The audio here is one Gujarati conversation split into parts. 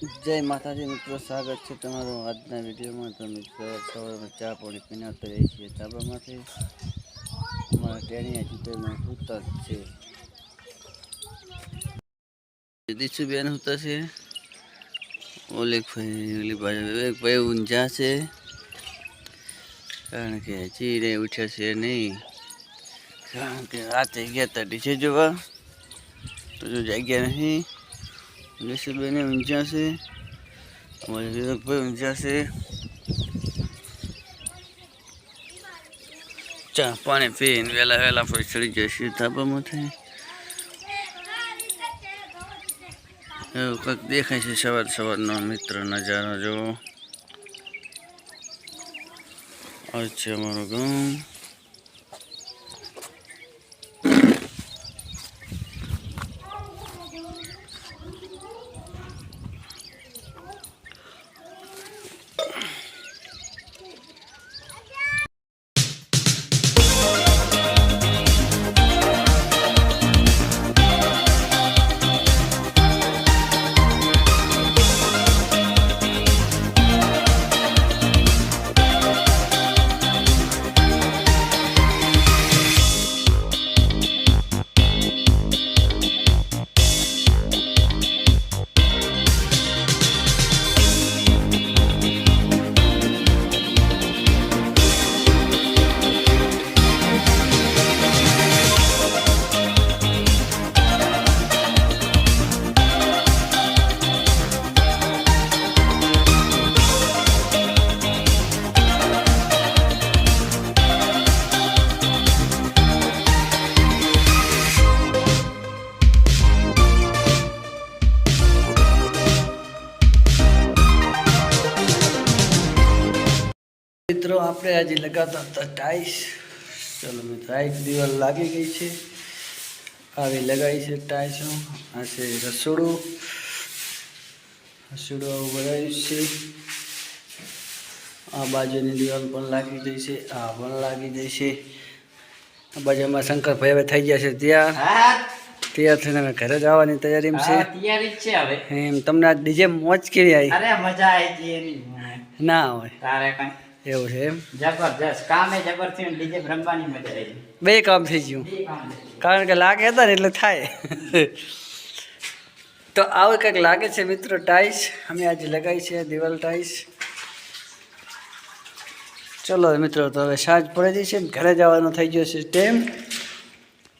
जय माताजी मित्रों, स्वागत है तमारो आजना विडियो में। तो मित्रों सवार में चा पानी पीने तो रही है ताबा में हमारा टेनिया जूते में होता है दिशु बेन होता है ओले भाई ऊंचा से कारण के चीरे उठा से नहीं कारण के रात गया था डीचे जो तो जो जगह नहीं दिशु बेन ऊंचा से भाई ऊंचा से चा पानी पीन वेला वेला पर चढ़ी जैसे ताबा में थे कक देखाय છે સવાર સવારનો મિત્ર નજારો જો આ છે અમારું ગામ। मित्रों आपने आज लगाता था टाइल्स। चलो मित्रों एक दीवार लागी गई है आवी लगाई है टाइल्स आ से रसोड़ू रसोड़ू बनाई है आ बाजूनी दीवार पण लागी गई है आ पण लागी गई है आ बाजूमां शंकर भाई હવે થઈ ગયા છે તૈયાર થઈને અમે ઘરે જવાની તૈયારીમાં છે તૈયારી છે હવે એમ તમને આ ડીજે મોજ કેવી આવી અરે મજા આવી ગઈ એની ના હોય તારે કઈ એવું છે એમ જબરજસ્ત કામે જબરથી ડીજે રમવાની મજા આવી બે કામ થઈ ગયું કારણ કે લાગે હતા ને એટલે થાય તો આવું કંઈક લાગે છે મિત્રો ટાઈલ્સ અમે આજે લગાવી છે દિવાલ ટાઈલ્સ। ચલો મિત્રો તો હવે સાંજ પડી જઈ છે ને ઘરે જવાનો થઈ ગયો છે ટાઈમ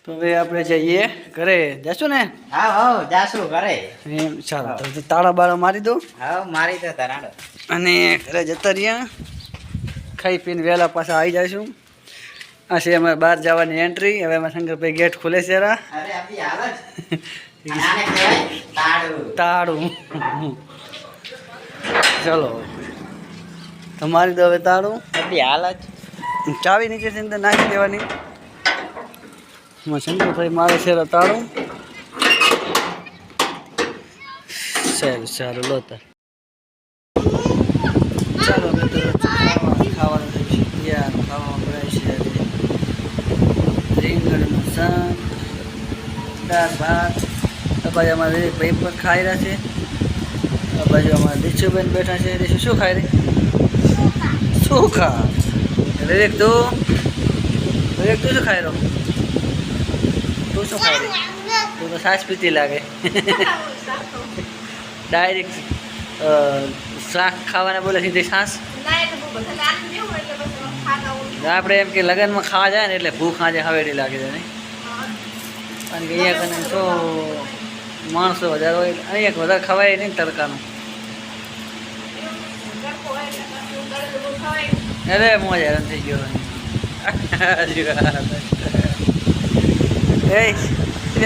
તો હવે આપણે જઈએ ઘરે જશું ને હા હા જાશું ઘરે એમ ચાલો તો તાળા બાળા મારી દો હા મારી દો તારાડો અને ઘરે જતા રહ્યા ખાઈ પીને વહેલા પાછા આવી જઈશું। આ છે અમારે બહાર જવાની એન્ટ્રી હવે અમારા શંકરભાઈ ગેટ ખુલે છે અરે આપી હાલ જ આને કહેવાય તાળું તાળું ચલો તમારી દો હવે તાળું આપી હાલ જ ચાવી નીચે છે અંદર નાખી દેવાની શંકરભાઈ મારે છે તાળું સારું સારું લો તાર ચાલો મિત્રો ખાવાનું થઈ છે ત્યાં ખાવામાં બનાવી છે રીંગણનું શાક દાળ ભાત આ બાજુ અમારે ભાઈ પણ ખાઈ રહ્યા છે આ બાજુ અમારે દીશુબેન બેઠા છે દીશુ શું ખાઈ રહી શું ખા વિવેક તું શું ખાઈ રહ્યો તું શું ખાઈ રહી તું તો છાશ પીતી લાગે ડાયરેક્ટ શાક ખાવાના બોલે સીધી છાશ આપણે એમ કે લગ્નમાં ખાવા જાય ને એટલે ભૂખ આજે હવેડી લાગે છે નહીં કારણ કે અહીંયા કને શું માણસો વધારે હોય અહીંયા વધારે ખવાય નહીં તડકાનું અરે મોજ હેરાન થઈ ગયો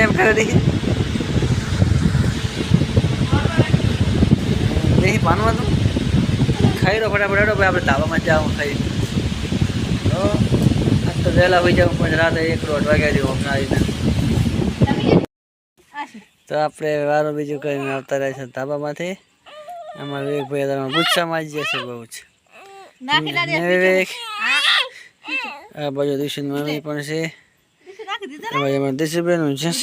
એમ કરે દેખી દેખી પાનવા તું ખાઈ રહ્યો ફટાફટ ભાઈ આપણે ધાબામાં જાવ ખાઈ તો આજ તો વહેલા હોઈ જાઉં પણ રાતે 1-1:30 વાગ્યા જેવું હમણાં આવીને તો આપણે વારો બીજું કરીને આવતા રહે છે ધાબામાંથી અમારા વિવેકભાઈ તમારા ગુસ્સામાં જ જશે બહુ જ વિવેક આ બાજુ દિશુની મમ્મી પણ છે આ બાજુ અમારા દિશુબેન છે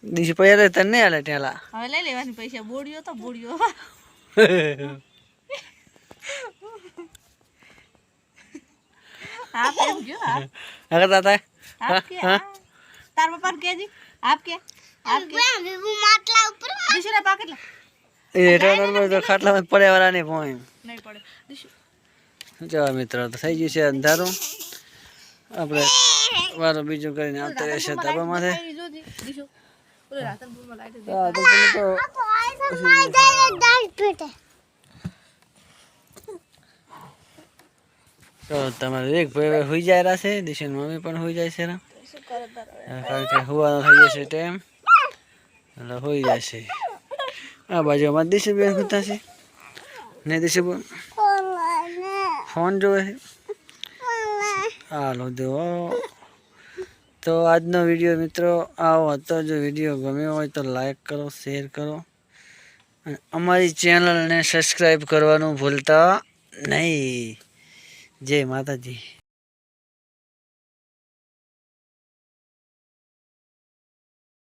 દીશ પૈયા તને નહીં હાલે ટેલા હવે લઈ લેવાની પૈસા બોડ્યો તો બોડ્યો આપ એમ ગયો અગર તાતા આપ કે તાર પપ્પા કે જી આપ કે માટલા ઉપર દીશુના પાકેટ લા એ ટેલર તો ખાટલામાં પડ્યા વાળા નહીં પોઈ નહીં પડે દીશુ જો મિત્રો તો થઈ ગયું છે અંધારું આપણે વારો બીજું કરીને આવતા રહેશે ધાબામાંથી દીશુ ઓલે રાતન બૂમમાં લાઈટ દે હા તો તો તમારે એક ભાઈ હોઈ જાય રહેશે દિશન મમ્મી પણ હોઈ જાય છે ને શું કરે તાર કારણ કે હુવાનો થઈ જશે ટાઈમ એટલે હોઈ જશે આ બાજુ અમારે દિશુબેન હોતા છે ને દિશુબેન ફોન જોવે છે હાલો દો તો આજનો વિડીયો મિત્રો આવો હતો જો વિડીયો ગમ્યો હોય તો લાઈક કરો શેર કરો અને અમારી ચેનલને સબસ્ક્રાઈબ કરવાનું ભૂલતા નહીં જય માતાજી